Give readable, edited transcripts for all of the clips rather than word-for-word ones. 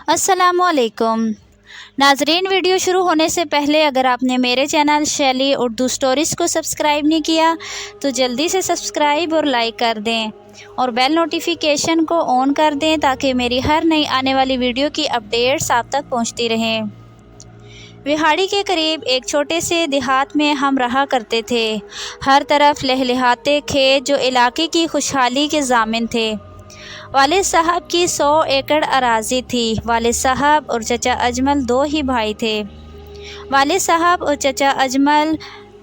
अस्सलाम वालेकुम नाजरीन, वीडियो शुरू होने से पहले अगर आपने मेरे चैनल शैली उर्दू स्टोरीज़ को सब्सक्राइब नहीं किया तो जल्दी से सब्सक्राइब और लाइक कर दें और बेल नोटिफिकेशन को ऑन कर दें ताकि मेरी हर नई आने वाली वीडियो की अपडेट्स आप तक पहुंचती रहें। विहाड़ी के करीब एक छोटे से देहात में हम रहा करते थे। हर तरफ लहलहाते खेत जो इलाके की खुशहाली के ज़ामिन थे। वालिद साहब की 100 एकड़ अराज़ी थी। वालिद साहब और चचा अजमल दो ही भाई थे। वालिद साहब और चचा अजमल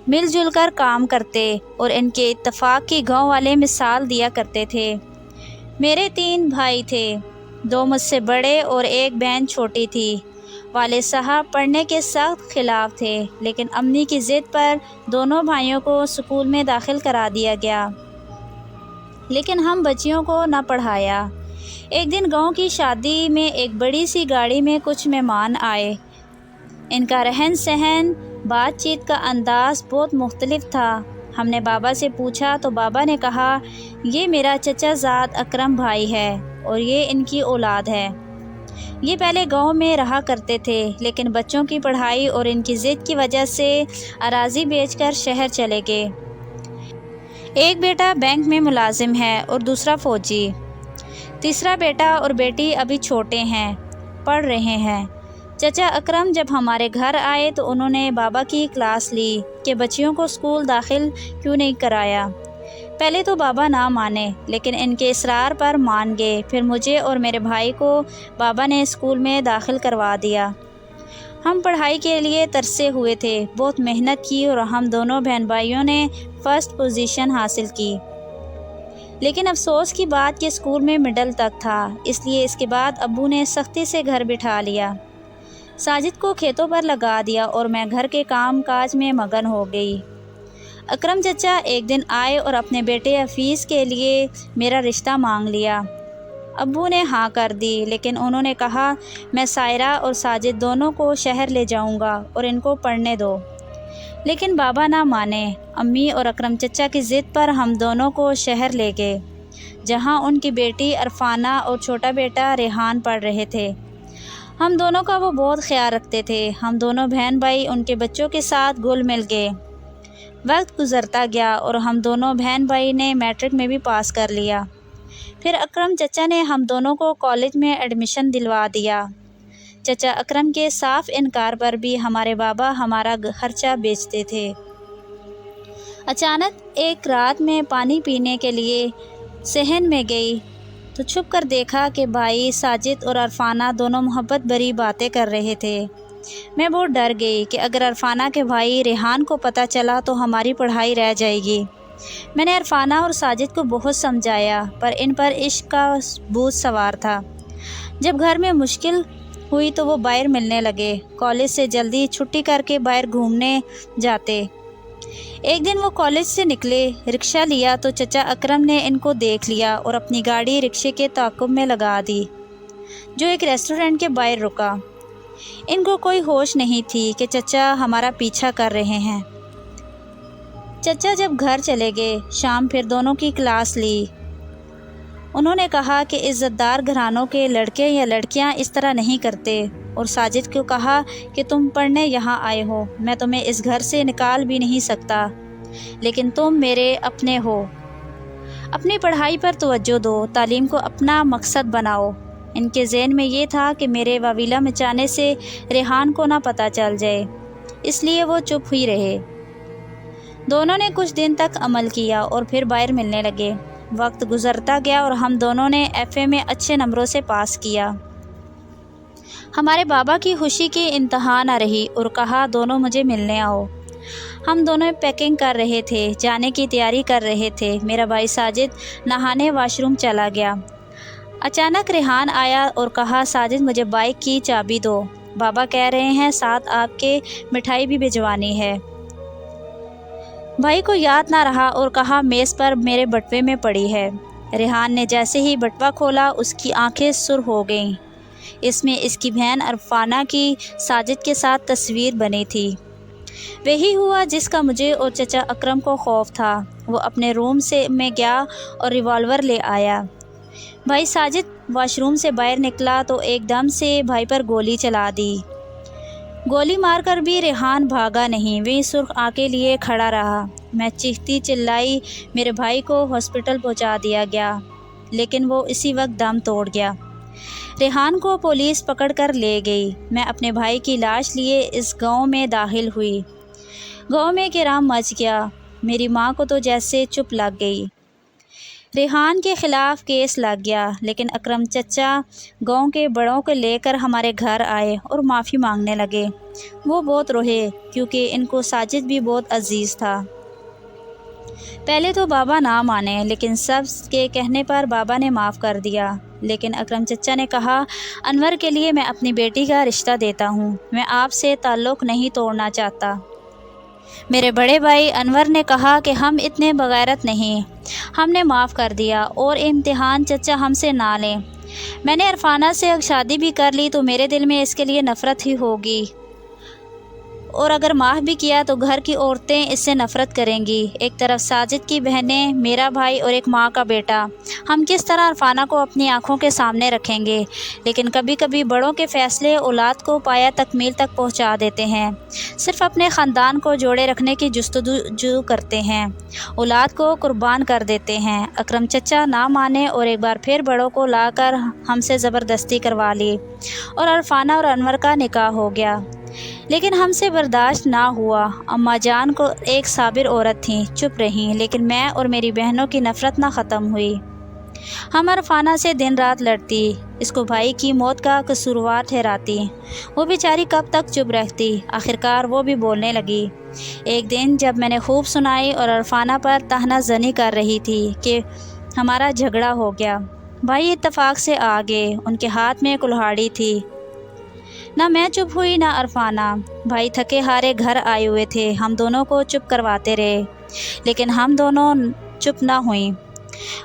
मिलजुल कर काम करते और इनके इत्तेफाक की गांव वाले मिसाल दिया करते थे। मेरे 3 भाई थे, 2 मुझसे बड़े और एक बहन छोटी थी। वालिद साहब पढ़ने के सख्त खिलाफ थे, लेकिन अम्मी की ज़िद पर दोनों भाइयों को स्कूल में दाखिल करा दिया गया, लेकिन हम बच्चियों को न पढ़ाया। एक दिन गांव की शादी में एक बड़ी सी गाड़ी में कुछ मेहमान आए। इनका रहन सहन, बातचीत का अंदाज़ बहुत मुख्तलिफ था। हमने बाबा से पूछा तो बाबा ने कहा, ये मेरा चचाज़ाद अकरम भाई है और ये इनकी औलाद है। ये पहले गांव में रहा करते थे, लेकिन बच्चों की पढ़ाई और इनकी ज़िद की वजह से अराज़ी बेचकर शहर चले गए। एक बेटा बैंक में मुलाजिम है और दूसरा फ़ौजी। तीसरा बेटा और बेटी अभी छोटे हैं, पढ़ रहे हैं। चचा अकरम जब हमारे घर आए तो उन्होंने बाबा की क्लास ली कि बच्चियों को स्कूल दाखिल क्यों नहीं कराया। पहले तो बाबा ना माने, लेकिन इनके इसरार पर मान गए। फिर मुझे और मेरे भाई को बाबा ने स्कूल में दाखिल करवा दिया। हम पढ़ाई के लिए तरसे हुए थे, बहुत मेहनत की और हम दोनों बहन भाइयों ने फ़र्स्ट पोजीशन हासिल की। लेकिन अफसोस की बात कि स्कूल में मिडल तक था, इसलिए इसके बाद अब्बू ने सख्ती से घर बिठा लिया। साजिद को खेतों पर लगा दिया और मैं घर के काम काज में मगन हो गई। अकरम चचा एक दिन आए और अपने बेटे हफीज़ के लिए मेरा रिश्ता मांग लिया। अब्बू ने हाँ कर दी, लेकिन उन्होंने कहा, मैं सायरा और साजिद दोनों को शहर ले जाऊंगा और इनको पढ़ने दो। लेकिन बाबा ना माने। अम्मी और अकरम चचा की ज़िद पर हम दोनों को शहर ले गए, जहाँ उनकी बेटी अरफाना और छोटा बेटा रेहान पढ़ रहे थे। हम दोनों का वो बहुत ख्याल रखते थे। हम दोनों बहन भाई उनके बच्चों के साथ घुल मिल गए। वक्त गुज़रता गया और हम दोनों बहन भाई ने मैट्रिक में भी पास कर लिया। फिर अकरम चचा ने हम दोनों को कॉलेज में एडमिशन दिलवा दिया। चचा अकरम के साफ इनकार पर भी हमारे बाबा हमारा खर्चा बेचते थे। अचानक एक रात में पानी पीने के लिए सहन में गई तो छुप कर देखा कि भाई साजिद और अरफाना दोनों मोहब्बत भरी बातें कर रहे थे। मैं बहुत डर गई कि अगर अरफाना के भाई रेहान को पता चला तो हमारी पढ़ाई रह जाएगी। मैंने अरफाना और साजिद को बहुत समझाया, पर इन पर इश्क का भूत सवार था। जब घर में मुश्किल हुई तो वो बाहर मिलने लगे। कॉलेज से जल्दी छुट्टी करके बाहर घूमने जाते। एक दिन वो कॉलेज से निकले, रिक्शा लिया तो चचा अकरम ने इनको देख लिया और अपनी गाड़ी रिक्शे के ताक़ुब में लगा दी, जो एक रेस्टोरेंट के बाहर रुका। इनको कोई होश नहीं थी कि चचा हमारा पीछा कर रहे हैं। चचा जब घर चले गए, शाम फिर दोनों की क्लास ली। उन्होंने कहा कि इज़्ज़तदार घरानों के लड़के या लड़कियां इस तरह नहीं करते, और साजिद को कहा कि तुम पढ़ने यहाँ आए हो, मैं तुम्हें इस घर से निकाल भी नहीं सकता, लेकिन तुम मेरे अपने हो। अपनी पढ़ाई पर तवज्जो दो, तालीम को अपना मकसद बनाओ। इनके ज़हन में ये था कि मेरे वाविला मचाने से रेहान को ना पता चल जाए, इसलिए वो चुप ही रहे। दोनों ने कुछ दिन तक अमल किया और फिर बाहर मिलने लगे। वक्त गुज़रता गया और हम दोनों ने एफए में अच्छे नंबरों से पास किया। हमारे बाबा की खुशी की इंतहा न रही और कहा, दोनों मुझे मिलने आओ। हम दोनों पैकिंग कर रहे थे, जाने की तैयारी कर रहे थे। मेरा भाई साजिद नहाने वाशरूम चला गया। अचानक रेहान आया और कहा, साजिद मुझे बाइक की चाबी दो, बाबा कह रहे हैं साथ आपके मिठाई भी भिजवानी है। भाई को याद ना रहा और कहा, मेज़ पर मेरे बटुए में पड़ी है। रेहान ने जैसे ही बटुआ खोला, उसकी आंखें सुर हो गईं। इसमें इसकी बहन अरफाना की साजिद के साथ तस्वीर बनी थी। वही हुआ जिसका मुझे और चचा अकरम को खौफ था। वो अपने रूम में गया और रिवॉल्वर ले आया। भाई साजिद واش روم سے باہر نکلا تو ایک دم سے بھائی پر گولی چلا دی۔ گولی مار کر بھی ریحان بھاگا نہیں، وہیں سرخ آنکھیں لیے کھڑا رہا۔ میں چیختی چلائی، میرے بھائی کو ہاسپٹل پہنچا دیا گیا، لیکن وہ اسی وقت دم توڑ گیا۔ ریحان کو پولیس پکڑ کر لے گئی۔ میں اپنے بھائی کی لاش لیے اس گاؤں میں داخل ہوئی۔ گاؤں میں کہرام مچ گیا۔ میری ماں کو تو جیسے چپ لگ گئی۔ ریحان کے خلاف کیس لگ گیا، لیکن اکرم چچا گاؤں کے بڑوں کو لے کر ہمارے گھر آئے اور معافی مانگنے لگے۔ وہ بہت روئے کیونکہ ان کو ساجد بھی بہت عزیز تھا۔ پہلے تو بابا نہ مانے، لیکن سب کے کہنے پر بابا نے معاف کر دیا۔ لیکن اکرم چچا نے کہا، انور کے لیے میں اپنی بیٹی کا رشتہ دیتا ہوں، میں آپ سے تعلق نہیں توڑنا چاہتا۔ میرے بڑے بھائی انور نے کہا کہ ہم اتنے بغیرت نہیں، ہم نے معاف کر دیا، اور امتحان چچا ہم سے نہ لیں۔ میں نے عرفانہ سے شادی بھی کر لی تو میرے دل میں اس کے لیے نفرت ہی ہوگی، اور اگر معاف بھی کیا تو گھر کی عورتیں اس سے نفرت کریں گی۔ ایک طرف ساجد کی بہنیں، میرا بھائی اور ایک ماں کا بیٹا، ہم کس طرح عرفانہ کو اپنی آنکھوں کے سامنے رکھیں گے؟ لیکن کبھی کبھی بڑوں کے فیصلے اولاد کو پایہ تکمیل تک پہنچا دیتے ہیں، صرف اپنے خاندان کو جوڑے رکھنے کی جستجو کرتے ہیں، اولاد کو قربان کر دیتے ہیں۔ اکرم چچا نہ مانے اور ایک بار پھر بڑوں کو لا کر ہم سے زبردستی کروا لی، اور عرفانہ اور انور کا نکاح ہو گیا، لیکن ہم سے برداشت نہ ہوا۔ اماں جان کو ایک صابر عورت تھیں، چپ رہیں، لیکن میں اور میری بہنوں کی نفرت نہ ختم ہوئی۔ ہم عرفانہ سے دن رات لڑتی، اس کو بھائی کی موت کا قصوروار ٹھہراتی، وہ بیچاری کب تک چپ رہتی؟ آخرکار وہ بھی بولنے لگی۔ ایک دن جب میں نے خوب سنائی اور عرفانہ پر طعنہ زنی کر رہی تھی کہ ہمارا جھگڑا ہو گیا، بھائی اتفاق سے آ گئے، ان کے ہاتھ میں کلہاڑی تھی۔ نہ میں چپ ہوئی نہ عرفانہ۔ بھائی تھکے ہارے گھر آئے ہوئے تھے، ہم دونوں کو چپ کرواتے رہے، لیکن ہم دونوں چپ نہ ہوئیں۔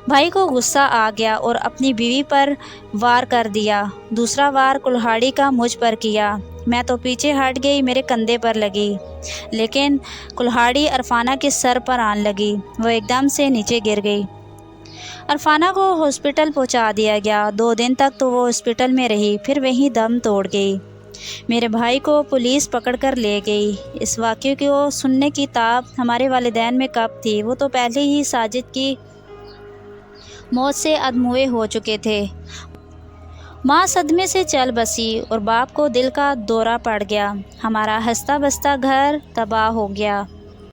بھائی کو غصہ آ گیا اور اپنی بیوی پر وار کر دیا، دوسرا وار کلہاڑی کا مجھ پر کیا۔ میں تو پیچھے ہٹ گئی، میرے کندھے پر لگی، لیکن کلہاڑی عرفانہ کے سر پر آن لگی، وہ ایک دم سے نیچے گر گئی۔ عرفانہ کو ہاسپٹل پہنچا دیا گیا۔ 2 دن تک تو وہ ہاسپٹل میں رہی، پھر وہیں دم توڑ گئی۔ میرے بھائی کو پولیس پکڑ کر لے گئی۔ اس واقعے کو سننے کی تاب ہمارے والدین میں کب تھی؟ وہ تو پہلے ہی ساجد کی موت سے ادموئے ہو چکے تھے۔ ماں صدمے سے چل بسی اور باپ کو دل کا دورہ پڑ گیا۔ ہمارا ہنستا بستا گھر تباہ ہو گیا۔